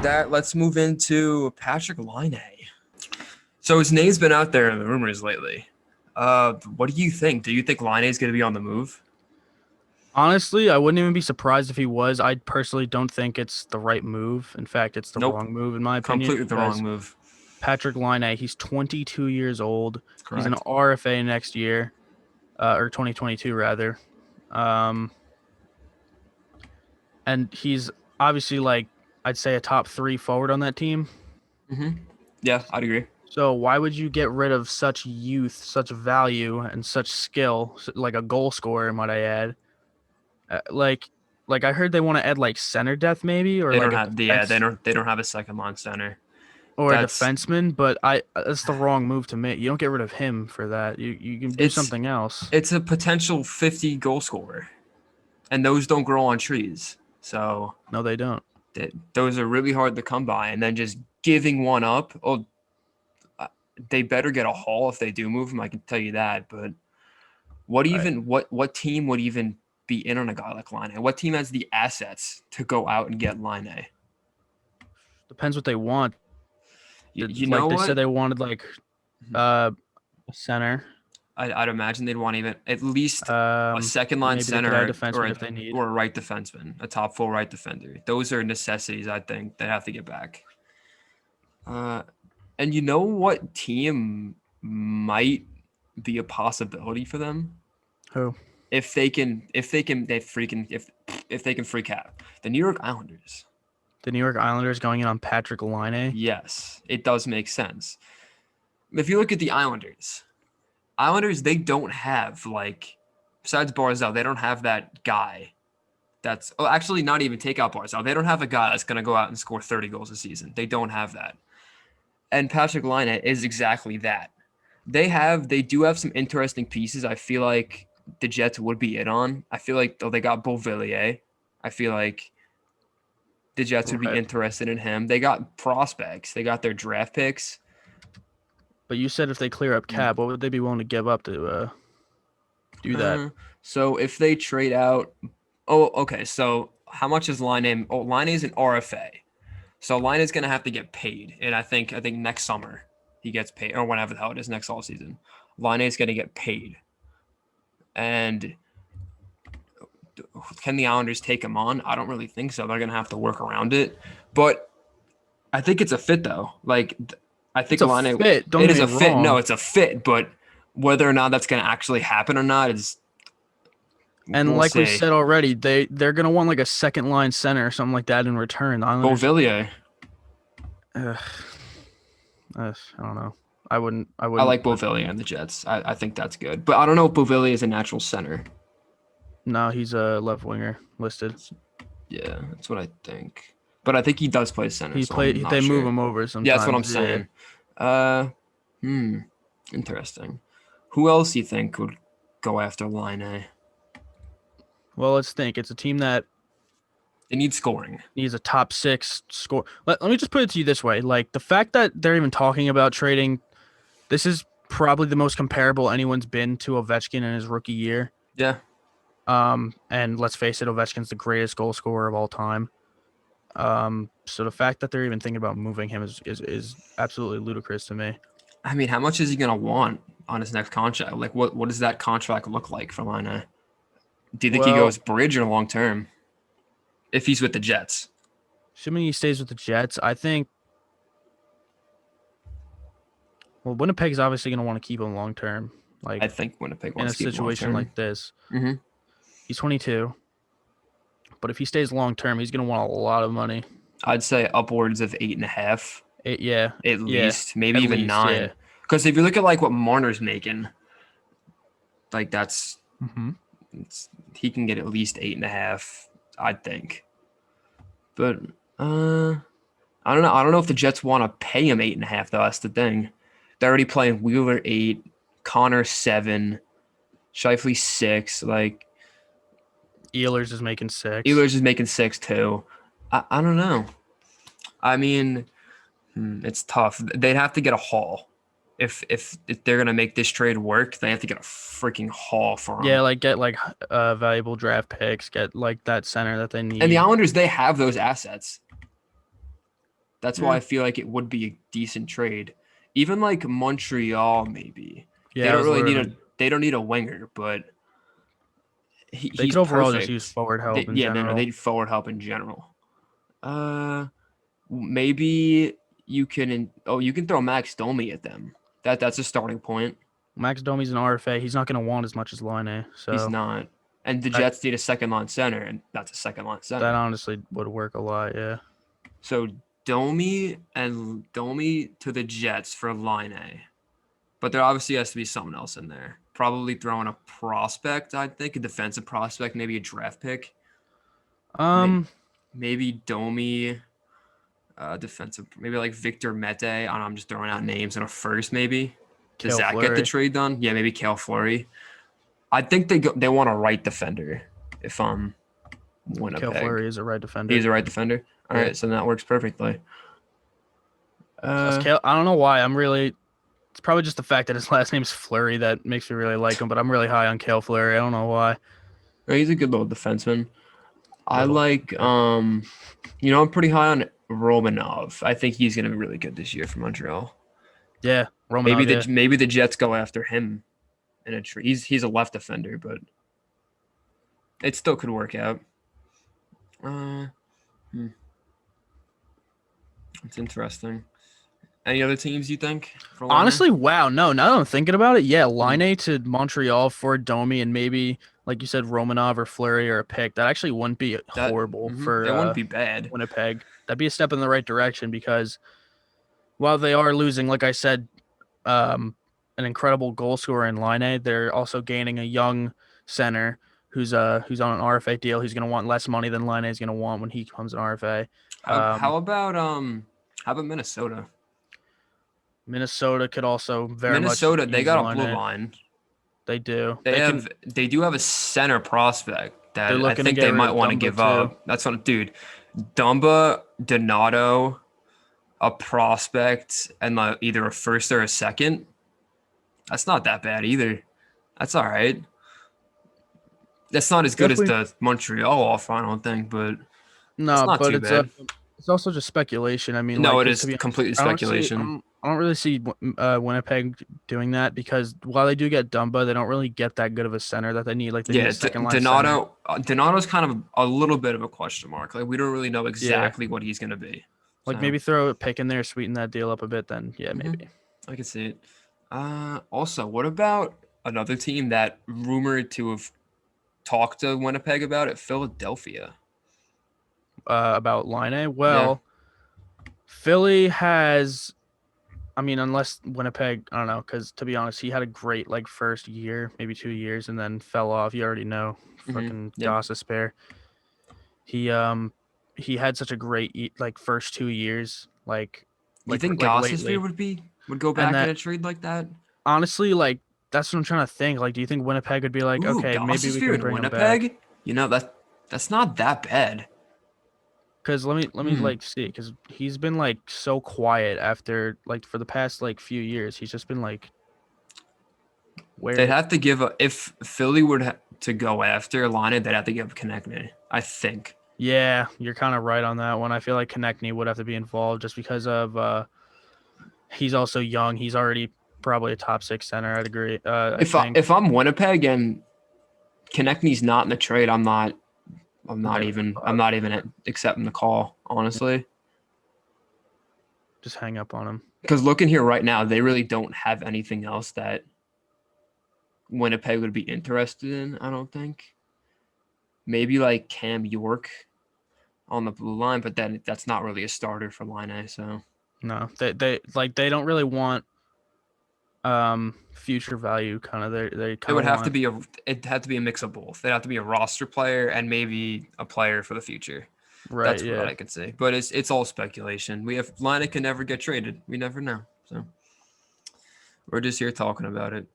that, let's move into Patrik Laine. So his name's been out there in the rumors lately. What do you think? Do you think Laine is going to be on the move? Honestly, I wouldn't even be surprised if he was. I personally don't think it's the right move. In fact, it's the Nope, wrong move in my opinion completely the wrong because move. Patrik Laine, he's 22 years old. He's an Correct. RFA next year, or 2022 rather. Um, and he's obviously like I'd say a top 3 forward on that team. Yeah, I'd agree. So why would you get rid of such youth, such value, and such skill, like a goal scorer, might I add? Uh, like, like I heard they want to add like center depth maybe, or They like don't a have the yeah, defense they don't have a second line center. or a That's defenseman. But that's the wrong move to make. You don't get rid of him for that. You can do it's something else. it's a potential 50 goal scorer, and those don't grow on trees. So No, they don't. those are really hard to come by. And then just giving one up, oh, they better get a haul if they do move him. I can tell you that. But Right. what team would even be in on a guy like Laine? What team has the assets to go out and get Laine? Depends what they want. You know Like they said what? they wanted like uh a center. I'd imagine they'd want even at least a second line Maybe they could add a center defenseman if they need. or a right defenseman, a top full right defender. Those are necessities I think they have to get back. Uh, and you know what team might be a possibility for them Who? if they can free cap the New York Islanders. The New York Islanders going in on Patrik Laine. Yes, it does make sense. If you look at the Islanders they don't have like besides Barzal, they don't have that guy. That's actually not even take out Barzal. They don't have a guy that's going to go out and score 30 goals a season. They don't have that. And Patrik Laine is exactly that. They do have some interesting pieces. I feel like the Jets would be in on. I feel like they got Beauvillier. I feel like the Jets would be Right. interested in him. They got prospects. They got their draft picks. But you said if they clear up cap, what would they be willing to give up to do that? So if they trade out, oh, okay. So how much is Laine? Oh, Laine is an RFA. So Laine is going to have to get paid, and I think next summer he gets paid, or whenever the hell it is next all season. Laine is going to get paid, and can the Islanders take him on? I don't really think so. They're going to have to work around it, but I think it's a fit though. Like I think It's a Laine, fit. Don't it get is me a fit. No, wrong. it's a fit, but whether or not that's going to actually happen or not is And we'll like we see. said already, they're gonna want like a second line center or something like that in return. The Islanders, Beauvillier. uh, I don't know. I wouldn't. I I wouldn't. like Beauvillier and the Jets. I think that's good. But I don't know if Beauvillier is a natural center. No, he's a left winger listed. Yeah, that's what I think. But I think he does play center, He so I'm played. They not move sure. him over Yeah, that's what I'm sometimes. Yeah. saying. Uh, hmm, interesting. Who else do you think would go after Laine? Well, let's think. It's a team that They need scoring. needs a top 6 score. Let me just put it to you this way: like the fact that they're even talking about trading, this is probably the most comparable anyone's been to Ovechkin in his rookie year. Yeah, And let's face it, Ovechkin's the greatest goal scorer of all time. So the fact that they're even thinking about moving him is absolutely ludicrous to me. I mean, how much is he gonna want on his next contract? Like, what does that contract look like for Laine? Do you think he Well, goes bridge or long term? If he's with the Jets, assuming he stays with the Jets, I think. Well, Winnipeg is obviously going to want to keep him long term, like I think Winnipeg in wants a to keep him long situation term. like this. Mm-hmm. He's 22, but if he stays long term, he's going to want a lot of money. I'd say upwards of 8.5 Yeah, at yeah, least, maybe at even least, yeah. 9. Because if you look at like what Marner's making, like Mm-hmm. he can get at least 8.5, I'd think. But I don't know. I don't know if the Jets want to pay him 8.5 though. That's the thing. They're already playing Wheeler 8, Connor 7, Shifley 6. Like Ehlers is making 6. Ehlers is making 6 too. I don't know. I mean, it's tough. They'd have to get a haul. If they're gonna make this trade work, they have to get a freaking haul for Yeah, him. like get like valuable draft picks, get like that center that they And the need. Islanders, they have those assets. That's why Yeah. I feel like it would be a decent trade. Even like Montreal, maybe they Yeah, I don't was really need literally. they don't need a winger, but They he's could overall just use perfect. forward help in Yeah, no, they general. need forward help in general. Uh, maybe you can. Oh, you can throw Max Domi at them. That's a starting point. Max Domi's an RFA. He's not going to want as much as Laine, He's so not. And the that Jets need a second line center, and that's a second line that center. honestly would work a lot. Yeah. So Domi to the Jets for line A. But there obviously has to be something else in there. Probably throwing a prospect, I think, a defensive prospect, maybe a draft pick. Um. Maybe Domi, defensive, maybe like Victor Mete. I don't know, I'm just throwing out names in a first, maybe. Does Kale that get the Fleury. trade done? Yeah, maybe Kale Fleury. I think they want a right defender if I'm Kale Winnipeg. Fleury is a right He's defender. a right defender. All Yeah. right, so that works perfectly. Plus, Uh, Kale. I don't know why. I'm really. It's probably just the fact that his last name's Fleury that makes me really like him. But I'm really high on Kale Fleury. I don't know why. he's a good little defenseman. I Little. like Okay. I'm pretty high on Romanov. I think he's gonna be really good this year for Montreal. Yeah. Maybe Romanov. the Yeah. maybe the Jets go after him in a trade. He's a left defender, but it still could work out. Uh, it's interesting. Any other teams you think for Laine? Honestly, wow. No, now that I'm thinking about it, yeah, Hmm. Laine to Montreal for Domi and maybe, like you said, Romanov or Fleury or a pick. That actually wouldn't be horrible for It wouldn't be bad. Winnipeg. That'd be a step in the right direction because while they are losing, like I said, an incredible goal scorer in Laine, they're also gaining a young center who's on an RFA deal. He's going to want less money than Laine is going to want when he becomes an RFA. How Um, how about Minnesota? Minnesota could also very much Minnesota, they use got a blue Laine. line. They do. They do have a center prospect They're that I looking to think get they rid might of want to Dumba give too. up. That's what, dude. Dumba, Donato, a prospect, and either a first or a second. That's not that bad either. That's all right. That's not as good as Definitely the Montreal offer, I don't think, but that's no, not but too bad. it's also just speculation. I mean, No, like it to is be honest, completely speculation. I don't really see Winnipeg doing that because while they do get Dumba, they don't really get that good of a center that they need. Like they need a Yeah, second line center. Donato's kind of a little bit of a question mark. Like we don't really know Yeah, exactly what he's gonna be. like So maybe throw a pick in there, sweeten that deal up a bit. Then yeah, mhm, maybe. I can see it. Also, what about another team that rumored to have talked to Winnipeg about it? Philadelphia. About Line. Yeah, Well, Philly has. I mean, unless Winnipeg, I don't know, because to be honest, he had a great like first year, maybe 2 years, and then fell off. You already know, fucking yep. Goss spare. He he had such a great like first 2 years, You think like Gossesphere lately, would go and back in that a trade like that? honestly, like that's what I'm trying to think. Like, do you think Winnipeg would be like, Ooh, okay, maybe we Gossesphere can in bring him back? Winnipeg? That's not that bad. Because let me Hmm. like see, because he's been like so quiet after like for the past like few years. He's just been like They'd where. have to give a if Philly were to go after Laine, they'd have to give Konechny, I think. Yeah, you're kind of right on that one. I feel like Konechny would have to be involved just because of he's also young. He's already probably a top six center. I'd agree. I If think I'm Winnipeg and Konechny's not in the trade, never I'm not even accepting the call, honestly. just hang up on him. Because looking here right now, they really don't have anything else that Winnipeg would be interested in, I don't think. Maybe like Cam York on the blue line, but then that's not really a starter for Laine, so No, they don't really want future value. Kind of they it kind would of have to want be it'd have to be a mix of both. They'd have to be a roster player and maybe a player for the future. right. That's what Yeah. I could say. But it's all speculation. We have Laine can never get traded. We never know. So we're just here talking about it.